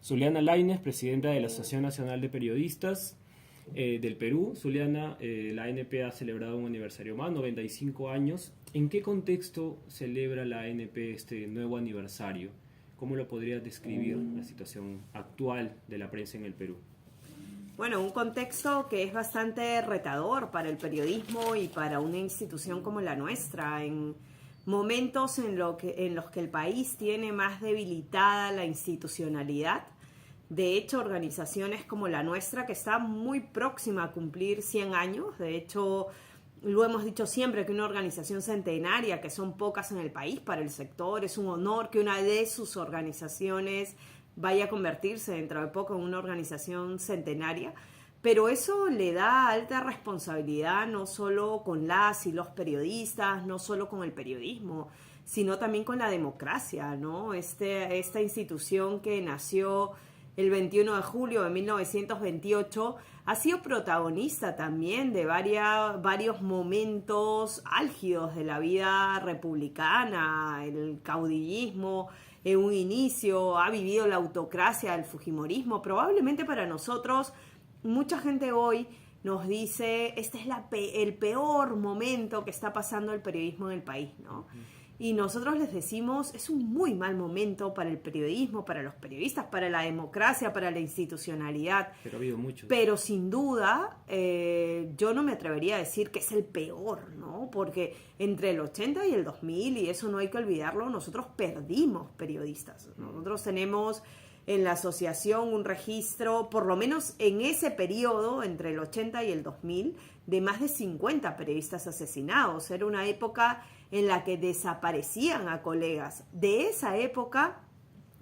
Zuliana Lainez, presidenta de la Asociación Nacional de Periodistas del Perú. Zuliana, la ANP ha celebrado un aniversario más, 95 años. ¿En qué contexto celebra la ANP este nuevo aniversario? ¿Cómo lo podrías describir la situación actual de la prensa en el Perú? Bueno, un contexto que es bastante retador para el periodismo y para una institución como la nuestra, en momentos en los que el país tiene más debilitada la institucionalidad. De hecho, organizaciones como la nuestra, que está muy próxima a cumplir 100 años, de hecho, lo hemos dicho siempre, que una organización centenaria, que son pocas en el país para el sector, es un honor que una de sus organizaciones vaya a convertirse dentro de poco en una organización centenaria, pero eso le da alta responsabilidad no solo con las y los periodistas, no solo con el periodismo, sino también con la democracia, ¿no? Esta institución que nació el 21 de julio de 1928 ha sido protagonista también de varios momentos álgidos de la vida republicana, el caudillismo en un inicio, ha vivido la autocracia del fujimorismo. Probablemente para nosotros, mucha gente hoy nos dice, este es el peor momento que está pasando el periodismo en el país, ¿no? Y nosotros les decimos, es un muy mal momento para el periodismo, para los periodistas, para la democracia, para la institucionalidad. Pero ha habido muchos. Pero sin duda, yo no me atrevería a decir que es el peor, ¿no? Porque entre el 80 y el 2000, y eso no hay que olvidarlo, nosotros perdimos periodistas. Nosotros tenemos en la asociación un registro, por lo menos en ese periodo, entre el 80 y el 2000, de más de 50 periodistas asesinados. Era una época en la que desaparecían a colegas. De esa época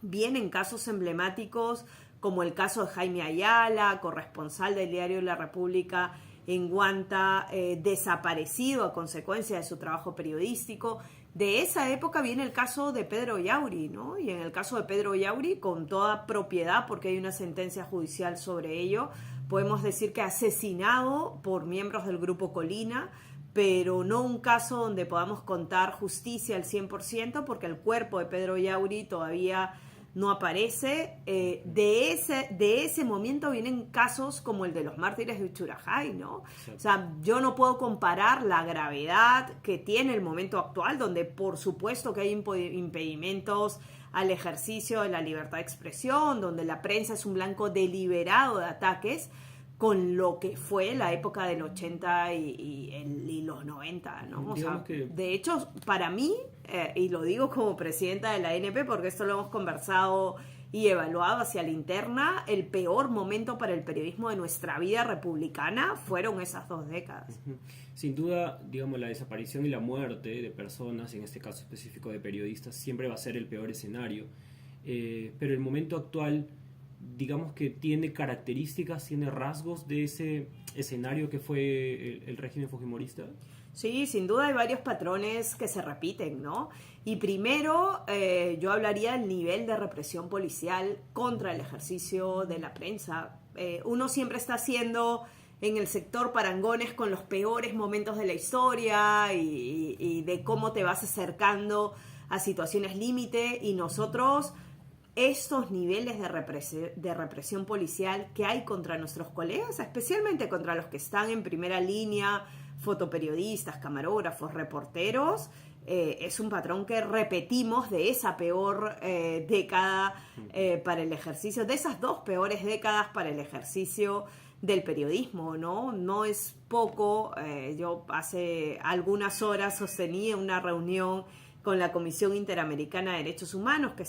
vienen casos emblemáticos como el caso de Jaime Ayala, corresponsal del diario La República en Guanta, desaparecido a consecuencia de su trabajo periodístico. De esa época viene el caso de Pedro Yauri, ¿no? Y en el caso de Pedro Yauri, con toda propiedad, porque hay una sentencia judicial sobre ello, podemos decir que asesinado por miembros del Grupo Colina, pero no un caso donde podamos contar justicia al 100%, porque el cuerpo de Pedro Yauri todavía no aparece. De ese momento vienen casos como el de los mártires de Uchurajay, ¿no? Sí. O sea, yo no puedo comparar la gravedad que tiene el momento actual, donde por supuesto que hay impedimentos al ejercicio de la libertad de expresión, donde la prensa es un blanco deliberado de ataques, con lo que fue la época del 80 y los 90, ¿no? O sea, de hecho, para mí, y lo digo como presidenta de la ANP, porque esto lo hemos conversado y evaluado hacia la interna, el peor momento para el periodismo de nuestra vida republicana fueron esas 2 décadas. Sin duda, digamos, la desaparición y la muerte de personas, en este caso específico de periodistas, siempre va a ser el peor escenario. Pero el momento actual, digamos que tiene características, tiene rasgos de ese escenario que fue el régimen fujimorista. Sí, sin duda hay varios patrones que se repiten, ¿no? Y primero, yo hablaría del nivel de represión policial contra el ejercicio de la prensa. Uno siempre está haciendo en el sector parangones con los peores momentos de la historia y de cómo te vas acercando a situaciones límite, y nosotros estos niveles de represión policial que hay contra nuestros colegas, especialmente contra los que están en primera línea, fotoperiodistas, camarógrafos, reporteros, es un patrón que repetimos de esa peor década para el ejercicio, de esas 2 peores décadas para el ejercicio del periodismo, ¿no? No es poco. Yo hace algunas horas sostenía una reunión con la Comisión Interamericana de Derechos Humanos, que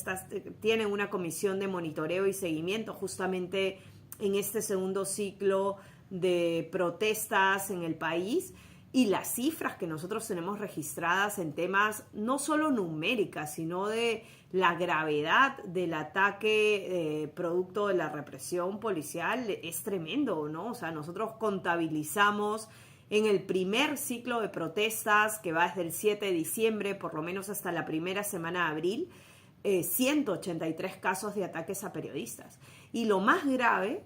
tiene una comisión de monitoreo y seguimiento justamente en este segundo ciclo de protestas en el país, y las cifras que nosotros tenemos registradas en temas no solo numéricas, sino de la gravedad del ataque producto de la represión policial es tremendo, ¿no? O sea, nosotros contabilizamos en el primer ciclo de protestas, que va desde el 7 de diciembre, por lo menos hasta la primera semana de abril, 183 casos de ataques a periodistas. Y lo más grave,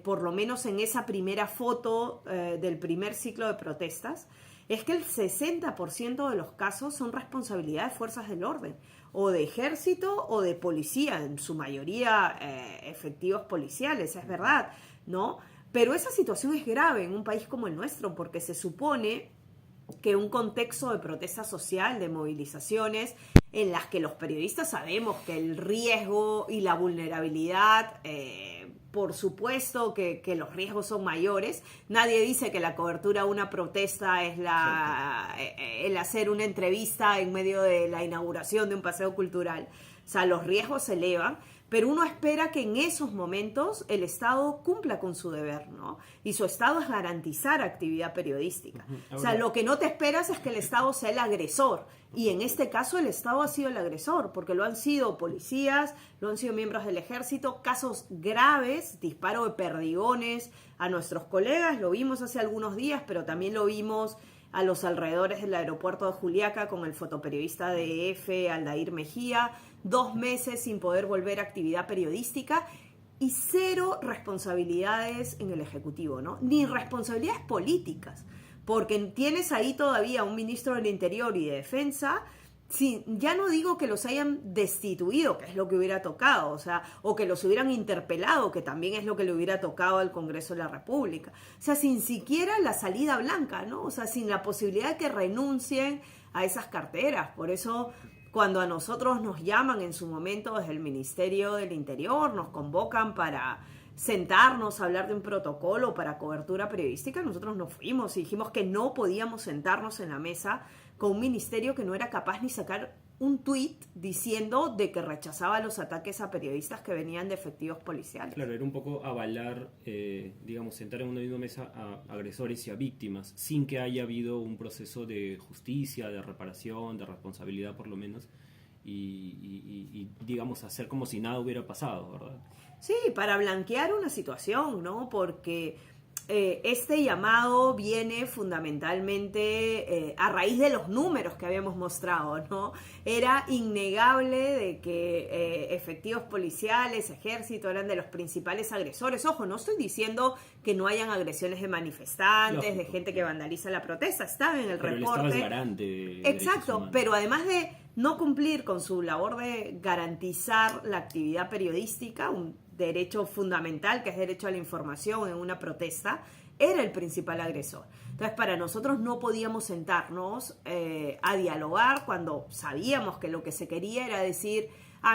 por lo menos en esa primera foto del primer ciclo de protestas, es que el 60% de los casos son responsabilidad de fuerzas del orden. o de ejército o de policía, en su mayoría efectivos policiales, es verdad, ¿no? Pero esa situación es grave en un país como el nuestro, porque se supone que un contexto de protesta social, de movilizaciones, en las que los periodistas sabemos que el riesgo y la vulnerabilidad, por supuesto que los riesgos son mayores. Nadie dice que la cobertura de una protesta es el hacer una entrevista en medio de la inauguración de un paseo cultural. O sea, los riesgos se elevan, pero uno espera que en esos momentos el Estado cumpla con su deber, ¿no? Y su Estado es garantizar actividad periodística. O sea, lo que no te esperas es que el Estado sea el agresor. Y en este caso el Estado ha sido el agresor, porque lo han sido policías, lo han sido miembros del ejército, casos graves, disparo de perdigones a nuestros colegas, lo vimos hace algunos días, pero también lo vimos a los alrededores del aeropuerto de Juliaca con el fotoperiodista de EFE, Aldair Mejía, 2 meses sin poder volver a actividad periodística y 0 responsabilidades en el Ejecutivo, ¿no? Ni responsabilidades políticas, porque tienes ahí todavía un ministro del Interior y de Defensa. Sí, ya no digo que los hayan destituido, que es lo que hubiera tocado, o sea, o que los hubieran interpelado, que también es lo que le hubiera tocado al Congreso de la República. O sea, sin siquiera la salida blanca, ¿no? O sea, sin la posibilidad de que renuncien a esas carteras. Por eso, cuando a nosotros nos llaman en su momento desde el Ministerio del Interior, nos convocan para sentarnos a hablar de un protocolo para cobertura periodística, nosotros nos fuimos y dijimos que no podíamos sentarnos en la mesa con un ministerio que no era capaz ni sacar un tuit diciendo de que rechazaba los ataques a periodistas que venían de efectivos policiales. Claro, era un poco avalar, digamos, sentar en una misma mesa a agresores y a víctimas, sin que haya habido un proceso de justicia, de reparación, de responsabilidad por lo menos, y digamos, hacer como si nada hubiera pasado, ¿verdad? Sí, para blanquear una situación, ¿no? Porque este llamado viene fundamentalmente a raíz de los números que habíamos mostrado, ¿no? Era innegable de que efectivos policiales, ejército, eran de los principales agresores. Ojo, no estoy diciendo que no hayan agresiones de manifestantes, lógico, de gente que vandaliza la protesta, está en el pero reporte. el Estado es garante de exacto, pero además de no cumplir con su labor de garantizar la actividad periodística, un derecho fundamental que es derecho a la información en una protesta, era el principal agresor. Entonces, para nosotros no podíamos sentarnos a dialogar cuando sabíamos que lo que se quería era decir,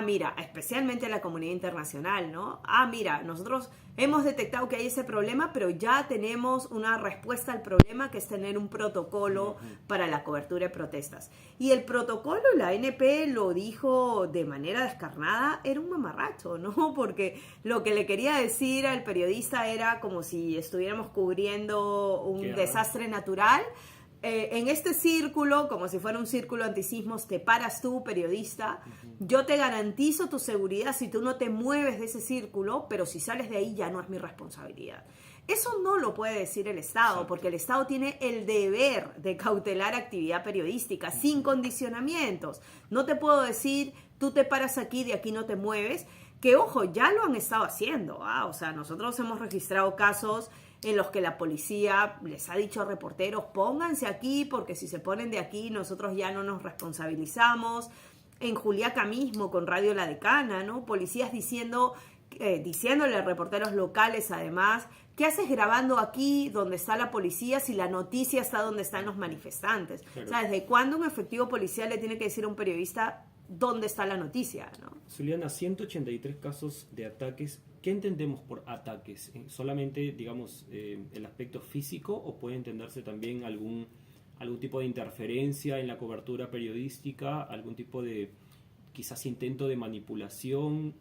mira, especialmente a la comunidad internacional, ¿no? Mira, nosotros hemos detectado que hay ese problema, pero ya tenemos una respuesta al problema, que es tener un protocolo para la cobertura de protestas. Y el protocolo, la ANP lo dijo de manera descarnada, era un mamarracho, ¿no? Porque lo que le quería decir al periodista era como si estuviéramos cubriendo un desastre natural. En este círculo, como si fuera un círculo antisismos, te paras tú, periodista, yo te garantizo tu seguridad si tú no te mueves de ese círculo, pero si sales de ahí ya no es mi responsabilidad. Eso no lo puede decir el Estado, porque el Estado tiene el deber de cautelar actividad periodística sin condicionamientos. No te puedo decir, tú te paras aquí, de aquí no te mueves, que ojo, ya lo han estado haciendo. O sea, nosotros hemos registrado casos en los que la policía les ha dicho a reporteros, pónganse aquí, porque si se ponen de aquí nosotros ya no nos responsabilizamos. En Juliaca mismo, con Radio La Decana, ¿no? Policías diciéndole a reporteros locales, además, ¿qué haces grabando aquí donde está la policía si la noticia está donde están los manifestantes? Claro. O sea, ¿desde cuándo un efectivo policial le tiene que decir a un periodista dónde está la noticia, ¿no? Zuliana, 183 casos de ataques. ¿Qué entendemos por ataques? ¿Solamente, digamos, el aspecto físico o puede entenderse también algún tipo de interferencia en la cobertura periodística, algún tipo de, quizás, intento de manipulación?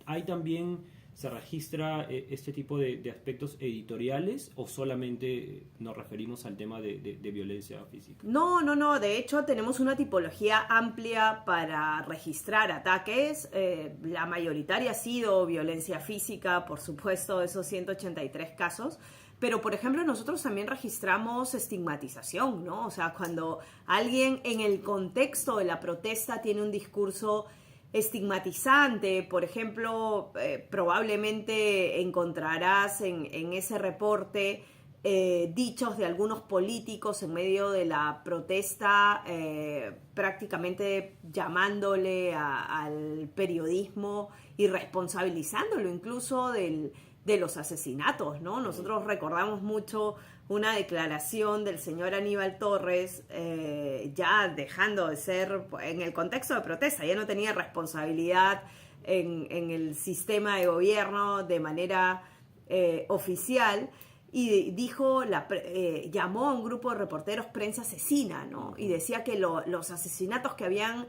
¿Hay también, se registra este tipo de aspectos editoriales o solamente nos referimos al tema de violencia física? No, de hecho tenemos una tipología amplia para registrar ataques. La mayoritaria ha sido violencia física, por supuesto, esos 183 casos. Pero, por ejemplo, nosotros también registramos estigmatización, ¿no? O sea, cuando alguien en el contexto de la protesta tiene un discurso estigmatizante, por ejemplo, probablemente encontrarás en ese reporte dichos de algunos políticos en medio de la protesta, prácticamente llamándole al periodismo y responsabilizándolo incluso de los asesinatos, ¿no? Nosotros recordamos mucho una declaración del señor Aníbal Torres, ya dejando de ser, en el contexto de protesta, ya no tenía responsabilidad en el sistema de gobierno de manera oficial, y dijo, llamó a un grupo de reporteros prensa asesina, ¿no? Y decía que los asesinatos que habían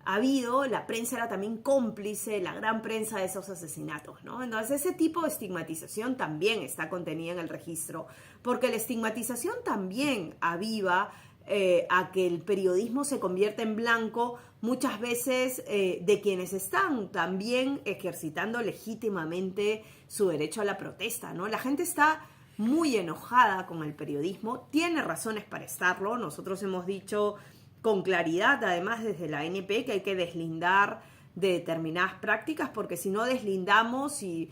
habido, la prensa era también cómplice, la gran prensa, de esos asesinatos, ¿no? Entonces ese tipo de estigmatización también está contenida en el registro, porque la estigmatización también aviva a que el periodismo se convierte en blanco muchas veces de quienes están también ejercitando legítimamente su derecho a la protesta, ¿no? La gente está muy enojada con el periodismo, tiene razones para estarlo. Nosotros hemos dicho con claridad, además desde la ANP, que hay que deslindar de determinadas prácticas, porque si no deslindamos y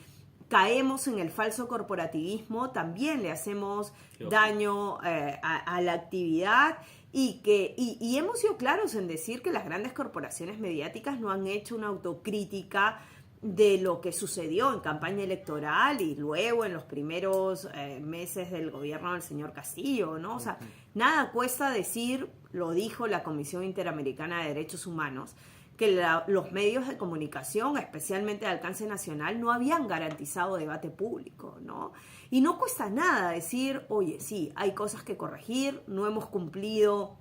caemos en el falso corporativismo, también le hacemos daño a la actividad, y hemos sido claros en decir que las grandes corporaciones mediáticas no han hecho una autocrítica de lo que sucedió en campaña electoral y luego en los primeros meses del gobierno del señor Castillo, ¿no? O sea, nada cuesta decir, lo dijo la Comisión Interamericana de Derechos Humanos, que los medios de comunicación, especialmente de alcance nacional, no habían garantizado debate público, ¿no? Y no cuesta nada decir, oye, sí, hay cosas que corregir, no hemos cumplido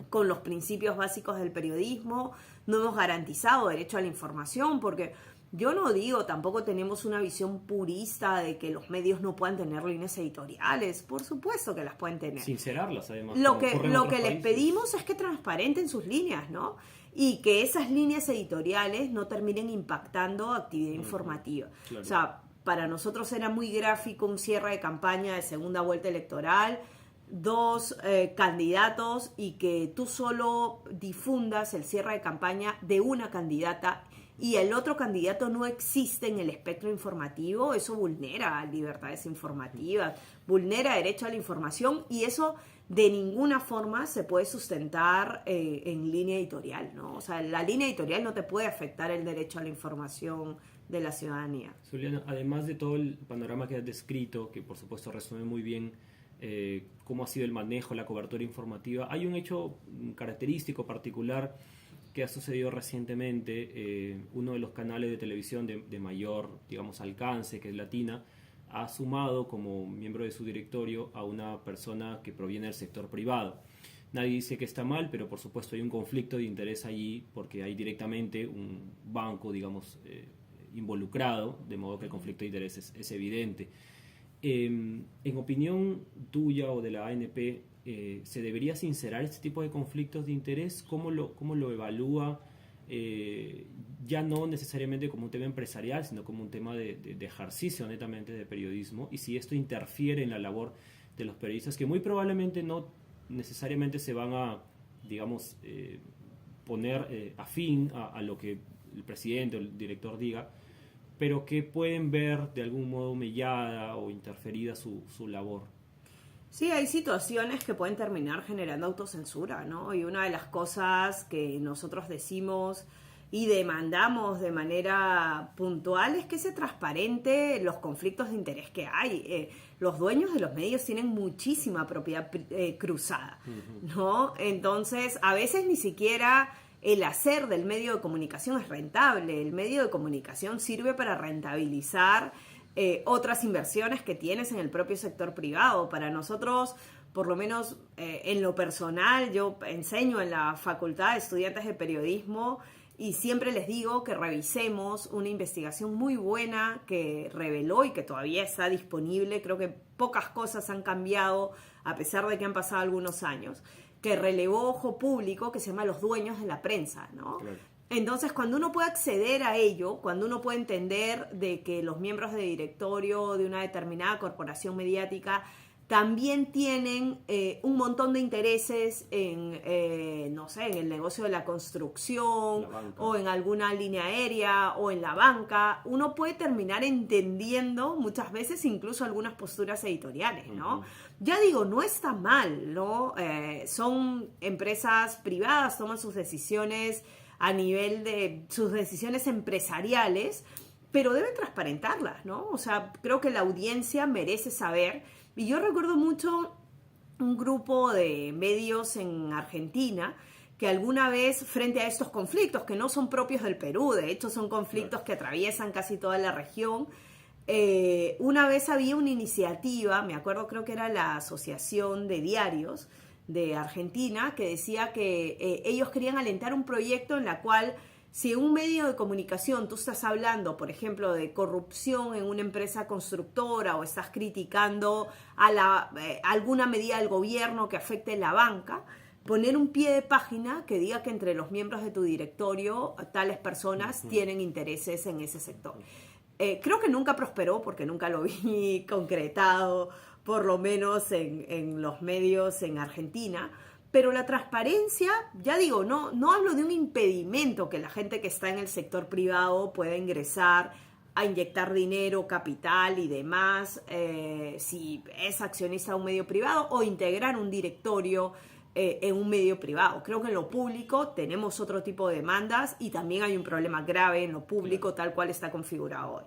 con los principios básicos del periodismo, no hemos garantizado derecho a la información, porque yo no digo, tampoco tenemos una visión purista de que los medios no puedan tener líneas editoriales. Por supuesto que las pueden tener. Sincerarlas, además. Lo que les pedimos es que transparenten sus líneas, ¿no? Y que esas líneas editoriales no terminen impactando actividad informativa. Claro. O sea, para nosotros era muy gráfico un cierre de campaña de segunda vuelta electoral, 2 candidatos, y que tú solo difundas el cierre de campaña de una candidata y el otro candidato no existe en el espectro informativo. Eso vulnera libertades informativas, vulnera derecho a la información, y eso de ninguna forma se puede sustentar en línea editorial, ¿no? O sea, la línea editorial no te puede afectar el derecho a la información de la ciudadanía. Zuliana, además de todo el panorama que has descrito, que por supuesto resume muy bien cómo ha sido el manejo, la cobertura informativa, hay un hecho característico, particular, que ha sucedido recientemente. Uno de los canales de televisión de mayor, digamos, alcance, que es Latina, ha sumado como miembro de su directorio a una persona que proviene del sector privado. Nadie dice que está mal, pero por supuesto hay un conflicto de interés allí, porque hay directamente un banco, digamos, involucrado, de modo que el conflicto de interés es evidente. En opinión tuya o de la ANP, ¿se debería sincerar este tipo de conflictos de interés? ¿Cómo lo evalúa? Ya no necesariamente como un tema empresarial, sino como un tema de ejercicio netamente de periodismo, y si esto interfiere en la labor de los periodistas, que muy probablemente no necesariamente se van a, digamos, poner afín a lo que el presidente o el director diga, pero que pueden ver de algún modo mellada o interferida su labor. Sí, hay situaciones que pueden terminar generando autocensura, ¿no? Y una de las cosas que nosotros decimos y demandamos de manera puntual es que se transparente los conflictos de interés que hay. Los dueños de los medios tienen muchísima propiedad cruzada, ¿no? Entonces, a veces ni siquiera el hacer del medio de comunicación es rentable. El medio de comunicación sirve para rentabilizar otras inversiones que tienes en el propio sector privado. Para nosotros, por lo menos en lo personal, yo enseño en la Facultad de Estudiantes de Periodismo y siempre les digo que revisemos una investigación muy buena que reveló y que todavía está disponible. Creo que pocas cosas han cambiado a pesar de que han pasado algunos años, que relevó Ojo Público, que se llama Los Dueños de la Prensa, ¿no? Claro. Entonces, cuando uno puede acceder a ello, cuando uno puede entender de que los miembros de directorio de una determinada corporación mediática también tienen un montón de intereses en, no sé, en el negocio de la construcción o en alguna línea aérea o en la banca. Uno puede terminar entendiendo muchas veces incluso algunas posturas editoriales, ¿no? Ya digo, no está mal, ¿no? Son empresas privadas, toman sus decisiones a nivel de sus decisiones empresariales, pero deben transparentarlas, ¿no? O sea, creo que la audiencia merece saber. Y yo recuerdo mucho un grupo de medios en Argentina que alguna vez, frente a estos conflictos, que no son propios del Perú, de hecho son conflictos que atraviesan casi toda la región, una vez había una iniciativa, me acuerdo, creo que era la Asociación de Diarios de Argentina, que decía que ellos querían alentar un proyecto en la cual, si en un medio de comunicación tú estás hablando, por ejemplo, de corrupción en una empresa constructora o estás criticando a alguna medida del gobierno que afecte la banca, poner un pie de página que diga que entre los miembros de tu directorio tales personas tienen intereses en ese sector. Creo que nunca prosperó porque nunca lo vi concretado, por lo menos en los medios en Argentina. Pero la transparencia, ya digo, no hablo de un impedimento que la gente que está en el sector privado pueda ingresar a inyectar dinero, capital y demás, si es accionista de un medio privado o integrar un directorio en un medio privado. Creo que en lo público tenemos otro tipo de demandas y también hay un problema grave en lo público tal cual está configurado hoy.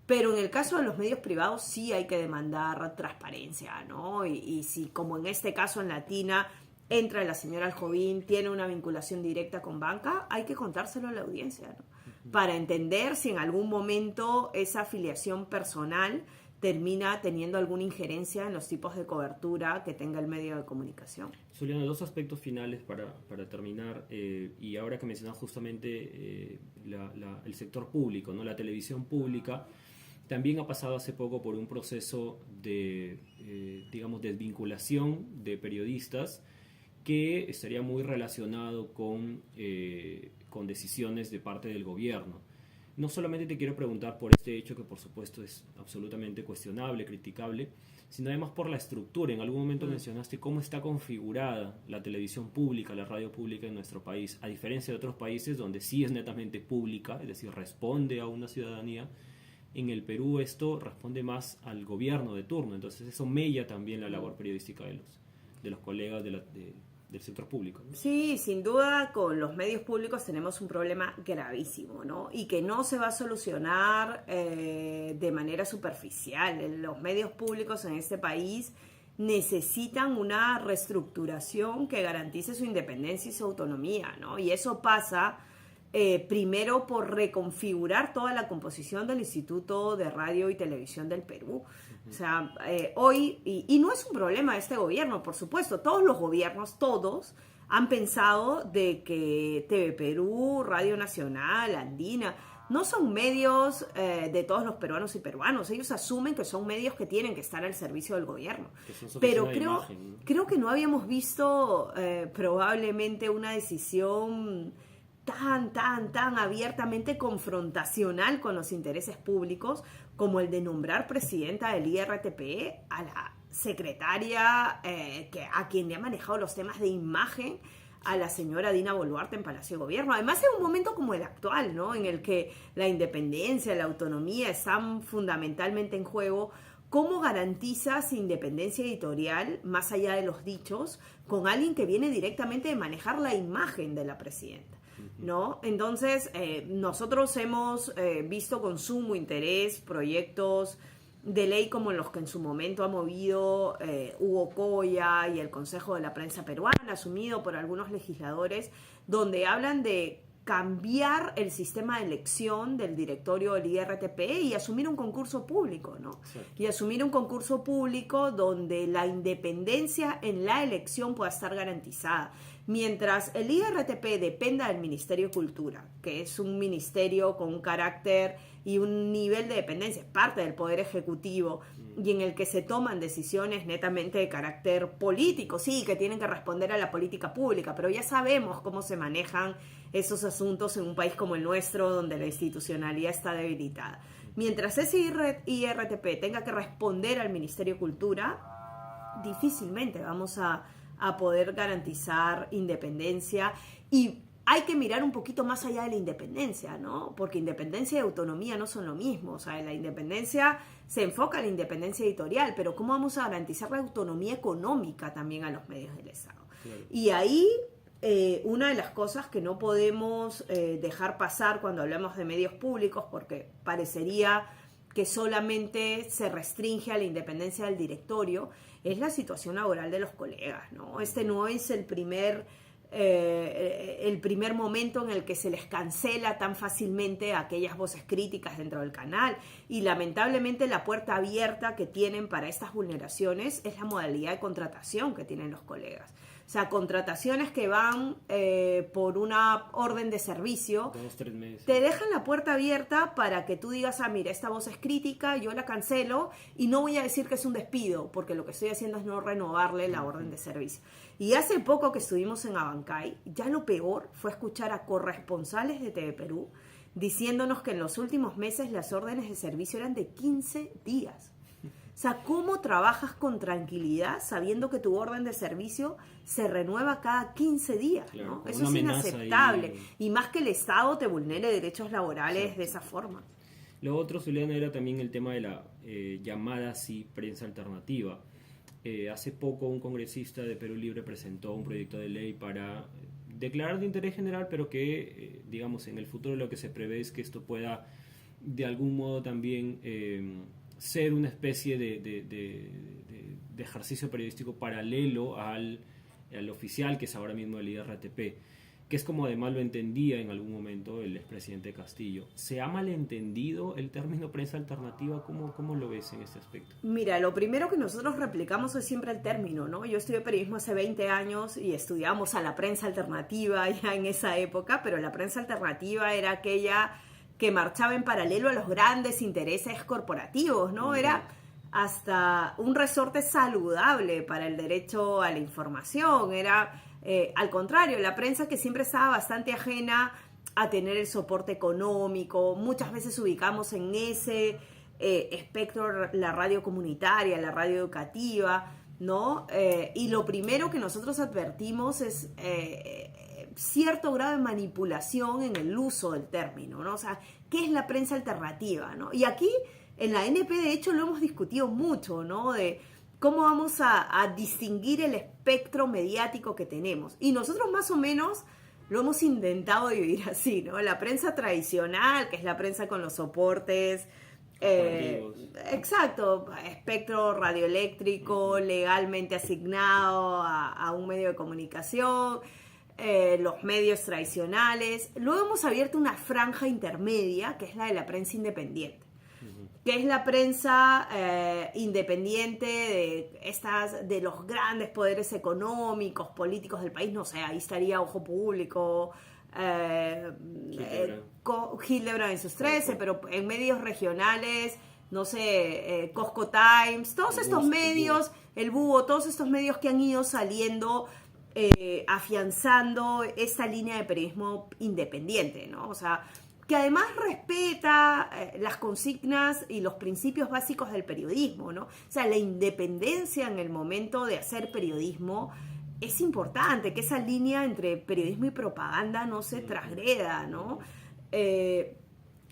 Pero en el caso de los medios privados sí hay que demandar transparencia, ¿no? Y si, como en este caso en Latina, entra la señora Aljovín, tiene una vinculación directa con banca, hay que contárselo a la audiencia, ¿no? Para entender si en algún momento esa afiliación personal termina teniendo alguna injerencia en los tipos de cobertura que tenga el medio de comunicación. Zuliana, dos aspectos finales para terminar, y ahora que mencionas justamente el sector público, ¿no? La televisión pública también ha pasado hace poco por un proceso de, digamos, desvinculación de periodistas que estaría muy relacionado con decisiones de parte del gobierno. No solamente te quiero preguntar por este hecho, que por supuesto es absolutamente cuestionable, criticable, sino además por la estructura. En algún momento mencionaste cómo está configurada la televisión pública, la radio pública en nuestro país, a diferencia de otros países donde sí es netamente pública, es decir, responde a una ciudadanía. En el Perú esto responde más al gobierno de turno, entonces eso mella también la labor periodística de los colegas del sector público, ¿no? Sí, sin duda con los medios públicos tenemos un problema gravísimo, ¿no? Y que no se va a solucionar de manera superficial. Los medios públicos en este país necesitan una reestructuración que garantice su independencia y su autonomía, ¿no? Y eso pasa primero por reconfigurar toda la composición del Instituto de Radio y Televisión del Perú. O sea, hoy, y no es un problema de este gobierno, por supuesto, todos los gobiernos, todos, han pensado de que TV Perú, Radio Nacional, Andina, no son medios de todos los peruanos y peruanos. Ellos asumen que son medios que tienen que estar al servicio del gobierno. Pero creo que no habíamos visto probablemente una decisión tan abiertamente confrontacional con los intereses públicos como el de nombrar presidenta del IRTP a la secretaria a quien le ha manejado los temas de imagen, a la señora Dina Boluarte en Palacio de Gobierno. Además, en un momento como el actual, ¿no? En el que la independencia, la autonomía están fundamentalmente en juego. ¿Cómo garantizas independencia editorial, más allá de los dichos, con alguien que viene directamente de manejar la imagen de la presidenta? ¿No? Entonces, nosotros hemos visto con sumo interés proyectos de ley como los que en su momento ha movido Hugo Coya y el Consejo de la Prensa Peruana, asumido por algunos legisladores, donde hablan de cambiar el sistema de elección del directorio del IRTP y asumir un concurso público, ¿no? Exacto. Y asumir un concurso público donde la independencia en la elección pueda estar garantizada. Mientras el IRTP dependa del Ministerio de Cultura, que es un ministerio con un carácter y un nivel de dependencia, es parte del Poder Ejecutivo, y en el que se toman decisiones netamente de carácter político, sí, que tienen que responder a la política pública, pero ya sabemos cómo se manejan esos asuntos en un país como el nuestro, donde la institucionalidad está debilitada. Mientras ese IRTP tenga que responder al Ministerio de Cultura, difícilmente vamos a poder garantizar independencia. Y hay que mirar un poquito más allá de la independencia, ¿no? Porque independencia y autonomía no son lo mismo. O sea, la independencia se enfoca en la independencia editorial, pero ¿cómo vamos a garantizar la autonomía económica también a los medios del Estado? Claro. Y ahí una de las cosas que no podemos dejar pasar cuando hablamos de medios públicos, porque parecería que solamente se restringe a la independencia del directorio, es la situación laboral de los colegas, ¿no? Este no es el primer momento en el que se les cancela tan fácilmente aquellas voces críticas dentro del canal, y lamentablemente la puerta abierta que tienen para estas vulneraciones es la modalidad de contratación que tienen los colegas. O sea, contrataciones que van por una orden de servicio. 2-3 meses. Te dejan la puerta abierta para que tú digas, mira, esta voz es crítica, yo la cancelo y no voy a decir que es un despido, porque lo que estoy haciendo es no renovarle la orden de servicio. Y hace poco que estuvimos en Abancay, ya lo peor fue escuchar a corresponsales de TV Perú diciéndonos que en los últimos meses las órdenes de servicio eran de 15 días. O sea, ¿cómo trabajas con tranquilidad sabiendo que tu orden de servicio se renueva cada 15 días? Claro, ¿no? Eso es inaceptable. Y más que el Estado te vulnere derechos laborales, sí, de esa forma. Lo otro, Zuliana, era también el tema de la llamada así prensa alternativa. Hace poco un congresista de Perú Libre presentó un proyecto de ley para declarar de interés general, pero que, digamos, en el futuro lo que se prevé es que esto pueda de algún modo también ser una especie de ejercicio periodístico paralelo al oficial, que es ahora mismo el IRTP, que es como además lo entendía en algún momento el expresidente Castillo. ¿Se ha malentendido el término prensa alternativa? ¿Cómo lo ves en este aspecto? Mira, lo primero que nosotros replicamos es siempre el término, ¿no? Yo estudié periodismo hace 20 años y estudiamos a la prensa alternativa ya en esa época, pero la prensa alternativa era aquella que marchaba en paralelo a los grandes intereses corporativos, ¿no? Era hasta un resorte saludable para el derecho a la información. Era, al contrario, la prensa que siempre estaba bastante ajena a tener el soporte económico. Muchas veces ubicamos en ese espectro la radio comunitaria, la radio educativa, ¿no? Y lo primero que nosotros advertimos es cierto grado de manipulación en el uso del término, ¿no? O sea, ¿qué es la prensa alternativa, ¿no? Y aquí en la ANP, de hecho, lo hemos discutido mucho, ¿no? De cómo vamos a distinguir el espectro mediático que tenemos. Y nosotros más o menos lo hemos intentado dividir así, ¿no? La prensa tradicional, que es la prensa con los soportes, exacto, espectro radioeléctrico, legalmente asignado a un medio de comunicación, los medios tradicionales. Luego hemos abierto una franja intermedia, que es la de la prensa independiente, que es la prensa independiente de los grandes poderes económicos, políticos del país. No sé, ahí estaría Ojo Público, Hildebrand en sus 13, pero en medios regionales, no sé, Cosco Times, todos estos medios, El Búho, todos estos medios que han ido saliendo, afianzando esta línea de periodismo independiente, ¿no? O sea, que además respeta las consignas y los principios básicos del periodismo, ¿no? O sea, la independencia en el momento de hacer periodismo es importante, que esa línea entre periodismo y propaganda no se transgreda, ¿no?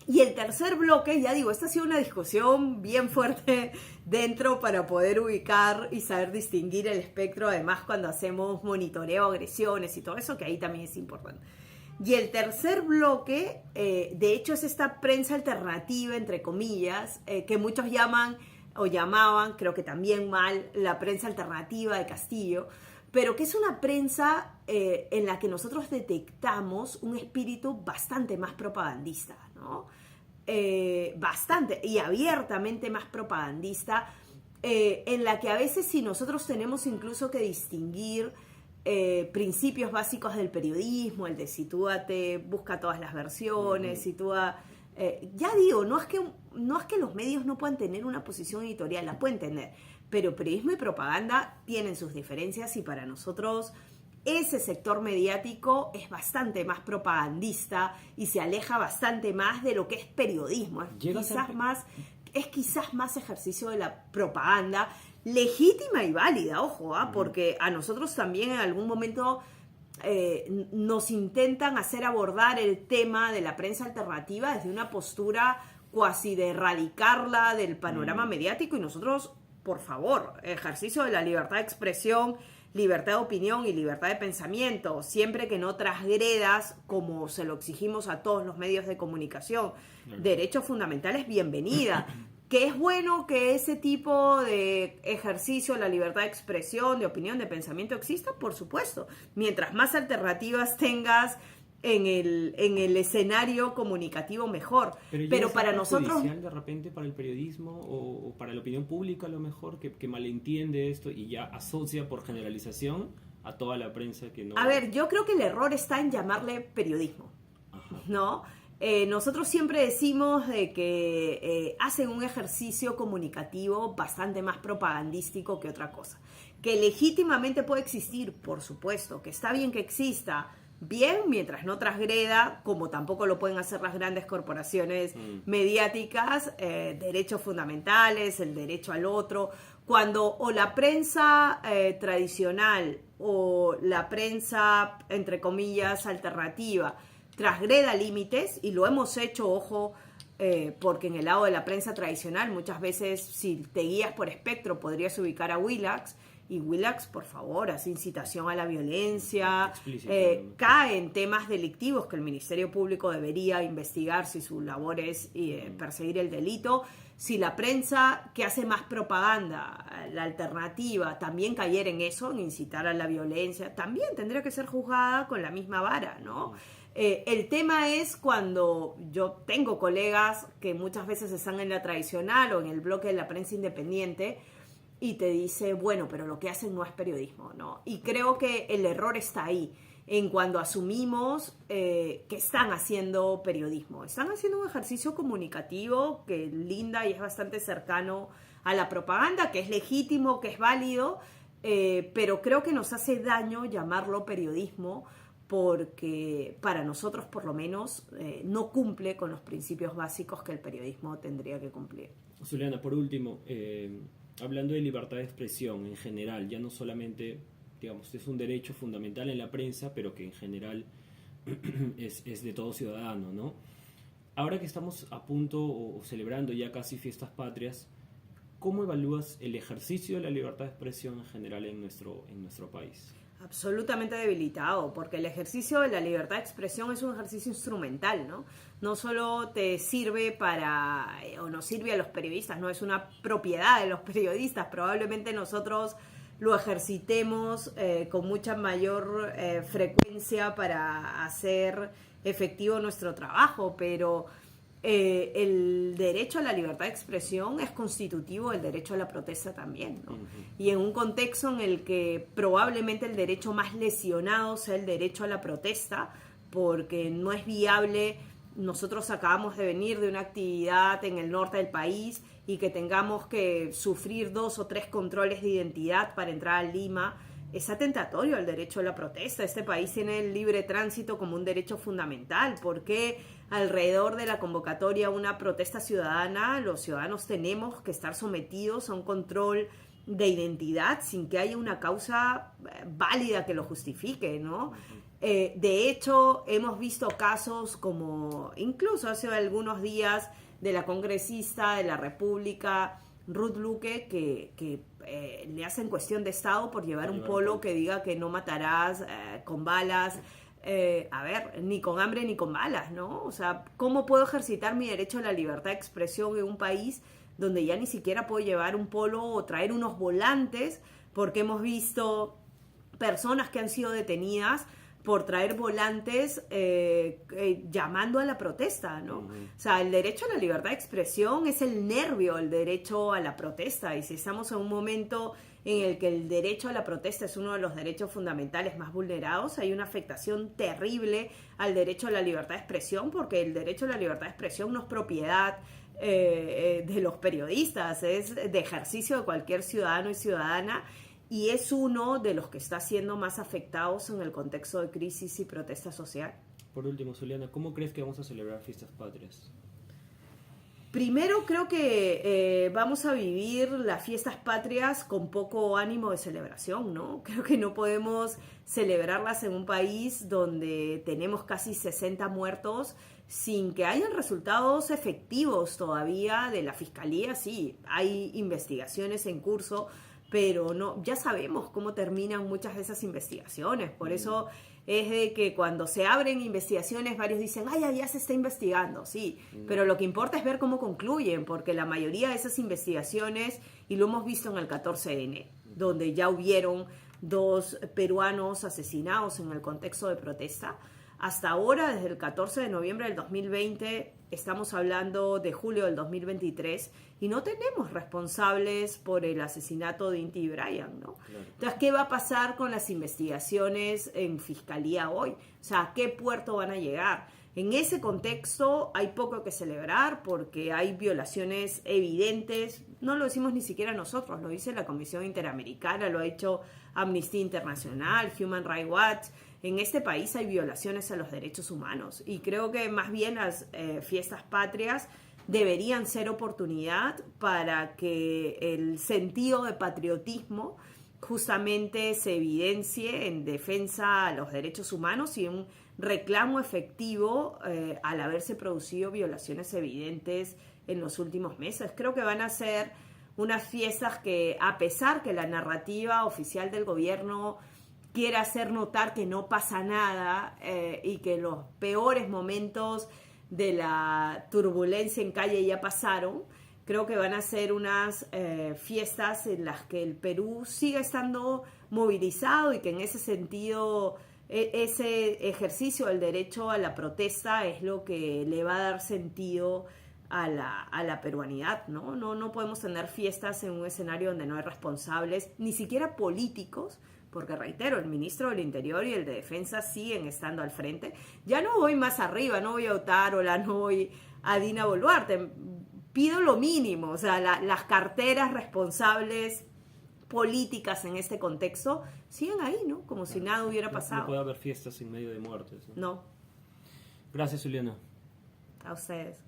Y el tercer bloque, ya digo, esta ha sido una discusión bien fuerte dentro para poder ubicar y saber distinguir el espectro, además cuando hacemos monitoreo, agresiones y todo eso, que ahí también es importante. Y el tercer bloque, de hecho, es esta prensa alternativa, entre comillas, que muchos llaman o llamaban, creo que también mal, la prensa alternativa de Castillo, pero que es una prensa en la que nosotros detectamos un espíritu bastante más propagandista, ¿no? Bastante y abiertamente más propagandista, en la que a veces si nosotros tenemos incluso que distinguir principios básicos del periodismo, el de sitúate, busca todas las versiones, sitúa... ya digo, no es que los medios no puedan tener una posición editorial, la pueden tener, pero periodismo y propaganda tienen sus diferencias, y para nosotros ese sector mediático es bastante más propagandista y se aleja bastante más de lo que es periodismo. Es quizás más ejercicio de la propaganda, legítima y válida, ojo, porque a nosotros también en algún momento nos intentan hacer abordar el tema de la prensa alternativa desde una postura cuasi de erradicarla del panorama mediático, y nosotros, por favor, ejercicio de la libertad de expresión, libertad de opinión y libertad de pensamiento, siempre que no transgredas, como se lo exigimos a todos los medios de comunicación, derechos fundamentales, bienvenida. Que es bueno que ese tipo de ejercicio, la libertad de expresión, de opinión, de pensamiento exista, por supuesto. Mientras más alternativas tengas en el escenario comunicativo, mejor. Pero para nosotros... de repente para el periodismo o para la opinión pública a lo mejor, que malentiende esto y ya asocia por generalización a toda la prensa que no... A ver, yo creo que el error está en llamarle periodismo, ¿no? Nosotros siempre decimos de que hacen un ejercicio comunicativo bastante más propagandístico que otra cosa. Que legítimamente puede existir, por supuesto, que está bien que exista, bien, mientras no transgreda, como tampoco lo pueden hacer las grandes corporaciones mediáticas, derechos fundamentales, el derecho al otro. Cuando o la prensa tradicional o la prensa, entre comillas, alternativa, transgreda límites, y lo hemos hecho, ojo, porque en el lado de la prensa tradicional muchas veces, si te guías por espectro, podrías ubicar a Willax, y Willax, por favor, hace incitación a la violencia, cae en temas delictivos que el Ministerio Público debería investigar si su labor es perseguir el delito. Si la prensa que hace más propaganda, la alternativa, también cayera en eso, en incitar a la violencia, también tendría que ser juzgada con la misma vara, ¿no? El tema es cuando yo tengo colegas que muchas veces están en la tradicional o en el bloque de la prensa independiente y te dice, bueno, pero lo que hacen no es periodismo, ¿no? Y creo que el error está ahí, en cuando asumimos que están haciendo periodismo. Están haciendo un ejercicio comunicativo que linda y es bastante cercano a la propaganda, que es legítimo, que es válido, pero creo que nos hace daño llamarlo periodismo, porque para nosotros, por lo menos, no cumple con los principios básicos que el periodismo tendría que cumplir. Zuliana, por último, hablando de libertad de expresión en general, ya no solamente, digamos, es un derecho fundamental en la prensa, pero que en general es de todo ciudadano, ¿no? Ahora que estamos a punto o celebrando ya casi fiestas patrias, ¿cómo evalúas el ejercicio de la libertad de expresión en general en nuestro país? Absolutamente debilitado, porque el ejercicio de la libertad de expresión es un ejercicio instrumental, ¿no? No solo te sirve para, o nos sirve a los periodistas, no es una propiedad de los periodistas. Probablemente nosotros lo ejercitemos con mucha mayor frecuencia para hacer efectivo nuestro trabajo, pero el derecho a la libertad de expresión es constitutivo del derecho a la protesta también, ¿no? Y en un contexto en el que probablemente el derecho más lesionado sea el derecho a la protesta, porque no es viable. Nosotros acabamos de venir de una actividad en el norte del país y que tengamos que sufrir 2 o 3 controles de identidad para entrar a Lima. Es atentatorio al derecho a la protesta. Este país tiene el libre tránsito como un derecho fundamental. ¿Por qué alrededor de la convocatoria a una protesta ciudadana los ciudadanos tenemos que estar sometidos a un control de identidad sin que haya una causa válida que lo justifique, ¿no? De hecho, hemos visto casos como, incluso hace algunos días, de la congresista de la República, Ruth Luque, que le hacen cuestión de Estado por llevar un polo que diga que no matarás con balas. A ver, ni con hambre ni con balas, ¿no? O sea, ¿cómo puedo ejercitar mi derecho a la libertad de expresión en un país donde ya ni siquiera puedo llevar un polo o traer unos volantes? Porque hemos visto personas que han sido detenidas por traer volantes llamando a la protesta, ¿no? O sea, el derecho a la libertad de expresión es el nervio, el derecho a la protesta, y si estamos en un momento en el que el derecho a la protesta es uno de los derechos fundamentales más vulnerados, hay una afectación terrible al derecho a la libertad de expresión, porque el derecho a la libertad de expresión no es propiedad de los periodistas, es de ejercicio de cualquier ciudadano y ciudadana, y es uno de los que está siendo más afectados en el contexto de crisis y protesta social. Por último, Zuliana, ¿cómo crees que vamos a celebrar fiestas patrias? Primero creo que vamos a vivir las fiestas patrias con poco ánimo de celebración, ¿no? Creo que no podemos celebrarlas en un país donde tenemos casi 60 muertos sin que hayan resultados efectivos todavía de la fiscalía. Sí, hay investigaciones en curso, pero no, ya sabemos cómo terminan muchas de esas investigaciones. Por eso es de que cuando se abren investigaciones, varios dicen, ay, ya se está investigando, sí, pero lo que importa es ver cómo concluyen, porque la mayoría de esas investigaciones, y lo hemos visto en el 14N, donde ya hubieron 2 peruanos asesinados en el contexto de protesta, hasta ahora, desde el 14 de noviembre del 2020, estamos hablando de julio del 2023, y no tenemos responsables por el asesinato de Inti y Brian, ¿no? Claro. Entonces, ¿qué va a pasar con las investigaciones en fiscalía hoy? O sea, ¿a qué puerto van a llegar? En ese contexto hay poco que celebrar porque hay violaciones evidentes. No lo decimos ni siquiera nosotros, lo dice la Comisión Interamericana, lo ha hecho Amnistía Internacional, Human Rights Watch. En este país hay violaciones a los derechos humanos y creo que más bien las fiestas patrias deberían ser oportunidad para que el sentido de patriotismo justamente se evidencie en defensa a los derechos humanos y un reclamo efectivo al haberse producido violaciones evidentes en los últimos meses. Creo que van a ser unas fiestas que, a pesar que la narrativa oficial del gobierno quiera hacer notar que no pasa nada y que los peores momentos de la turbulencia en calle ya pasaron, creo que van a ser unas fiestas en las que el Perú siga estando movilizado y que en ese sentido ese ejercicio del derecho a la protesta es lo que le va a dar sentido a la peruanidad, ¿no? No podemos tener fiestas en un escenario donde no hay responsables, ni siquiera políticos, porque reitero, el ministro del Interior y el de Defensa siguen estando al frente. Ya no voy más arriba, no voy a Otárola, no voy a Dina Boluarte, pido lo mínimo, o sea, las carteras responsables políticas en este contexto siguen ahí, ¿no? Como si nada hubiera pasado. No puede haber fiestas en medio de muertes, ¿no? No. Gracias, Juliana. A ustedes.